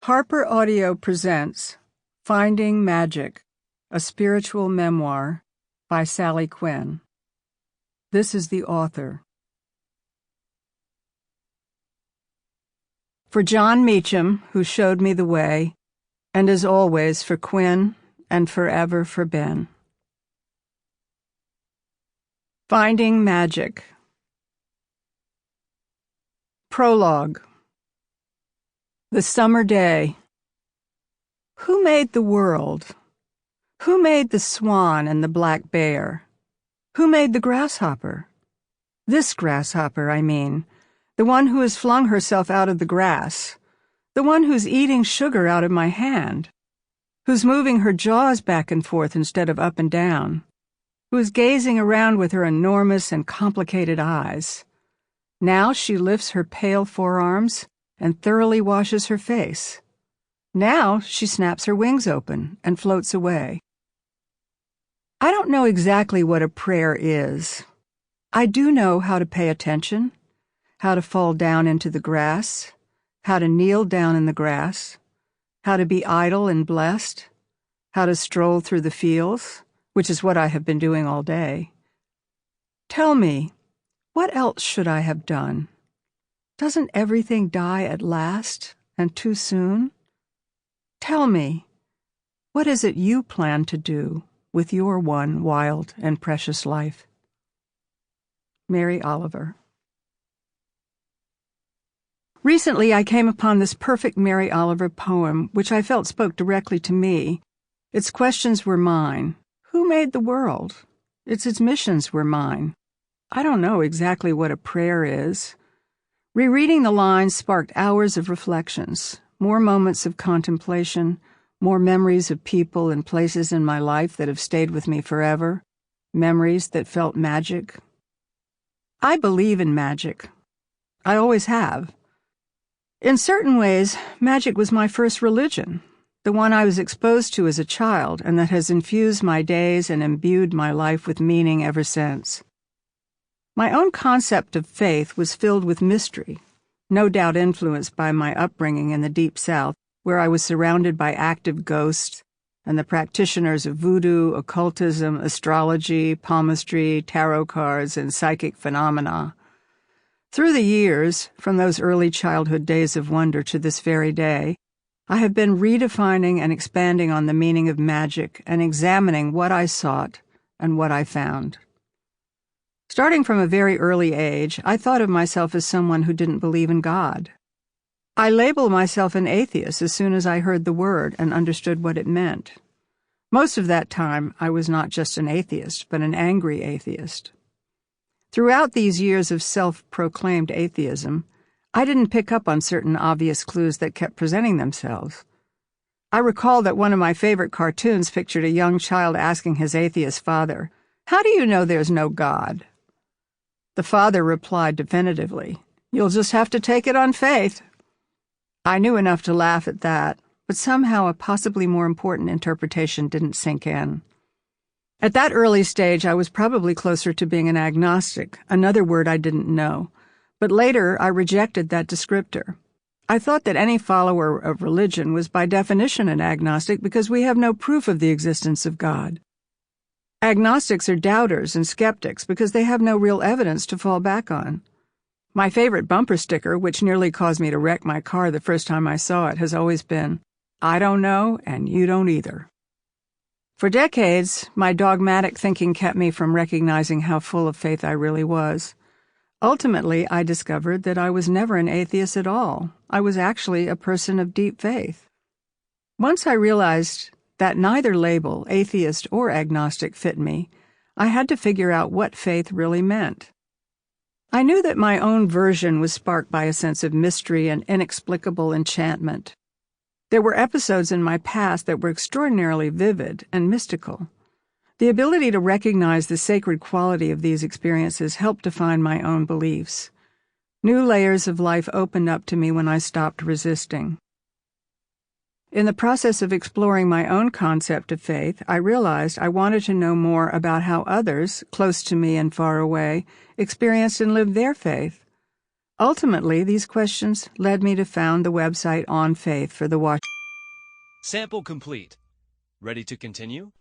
Harper Audio presents Finding Magic, a Spiritual Memoir by Sally Quinn. This is the author. For John Meacham, who showed me the way, and as always for Quinn, and forever for Ben. Finding Magic. Prologue. The summer day. Who made the world? Who made the swan and the black bear? Who made the grasshopper? This grasshopper, I mean, the one who has flung herself out of the grass, the one who's eating sugar out of my hand, who's moving her jaws back and forth instead of up and down, who is gazing around with her enormous and complicated eyes. Now she lifts her pale forearms and thoroughly washes her face. Now she snaps her wings open and floats away. I don't know exactly what a prayer is. I do know how to pay attention, how to fall down into the grass, how to kneel down in the grass, how to be idle and blessed, how to stroll through the fields, which is what I have been doing all day. Tell me, what else should I have done? Doesn't everything die at last, and too soon? Tell me, what is it you plan to do with your one wild and precious life? Mary Oliver. Recently I came upon this perfect Mary Oliver poem, which I felt spoke directly to me. Its questions were mine. Who made the world? Its admissions were mine. I don't know exactly what a prayer is. Rereading the lines sparked hours of reflections, more moments of contemplation, more memories of people and places in my life that have stayed with me forever, memories that felt magic. I believe in magic. I always have. In certain ways, magic was my first religion, the one I was exposed to as a child and that has infused my days and imbued my life with meaning ever since. My own concept of faith was filled with mystery, no doubt influenced by my upbringing in the Deep South, where I was surrounded by active ghosts and the practitioners of voodoo, occultism, astrology, palmistry, tarot cards, and psychic phenomena. Through the years, from those early childhood days of wonder to this very day, I have been redefining and expanding on the meaning of magic and examining what I sought and what I found. Starting from a very early age, I thought of myself as someone who didn't believe in God. I labeled myself an atheist as soon as I heard the word and understood what it meant. Most of that time, I was not just an atheist, but an angry atheist. Throughout these years of self-proclaimed atheism, I didn't pick up on certain obvious clues that kept presenting themselves. I recall that one of my favorite cartoons pictured a young child asking his atheist father, "How do you know there's no God?" The father replied definitively, "You'll just have to take it on faith." I knew enough to laugh at that, but somehow a possibly more important interpretation didn't sink in. At that early stage, I was probably closer to being an agnostic, another word I didn't know, but later I rejected that descriptor. I thought that any follower of religion was by definition an agnostic because we have no proof of the existence of God. Agnostics are doubters and skeptics because they have no real evidence to fall back on. My favorite bumper sticker, which nearly caused me to wreck my car the first time I saw it, has always been, "I don't know, and you don't either." For decades, my dogmatic thinking kept me from recognizing how full of faith I really was. Ultimately, I discovered that I was never an atheist at all. I was actually a person of deep faith. Once I realized that neither label, atheist or agnostic, fit me, I had to figure out what faith really meant. I knew that my own version was sparked by a sense of mystery and inexplicable enchantment. There were episodes in my past that were extraordinarily vivid and mystical. The ability to recognize the sacred quality of these experiences helped define my own beliefs. New layers of life opened up to me when I stopped resisting. In the process of exploring my own concept of faith, I realized I wanted to know more about how others, close to me and far away, experienced and lived their faith. Ultimately, these questions led me to found the website On Faith for the Washington. Sample complete. Ready to continue?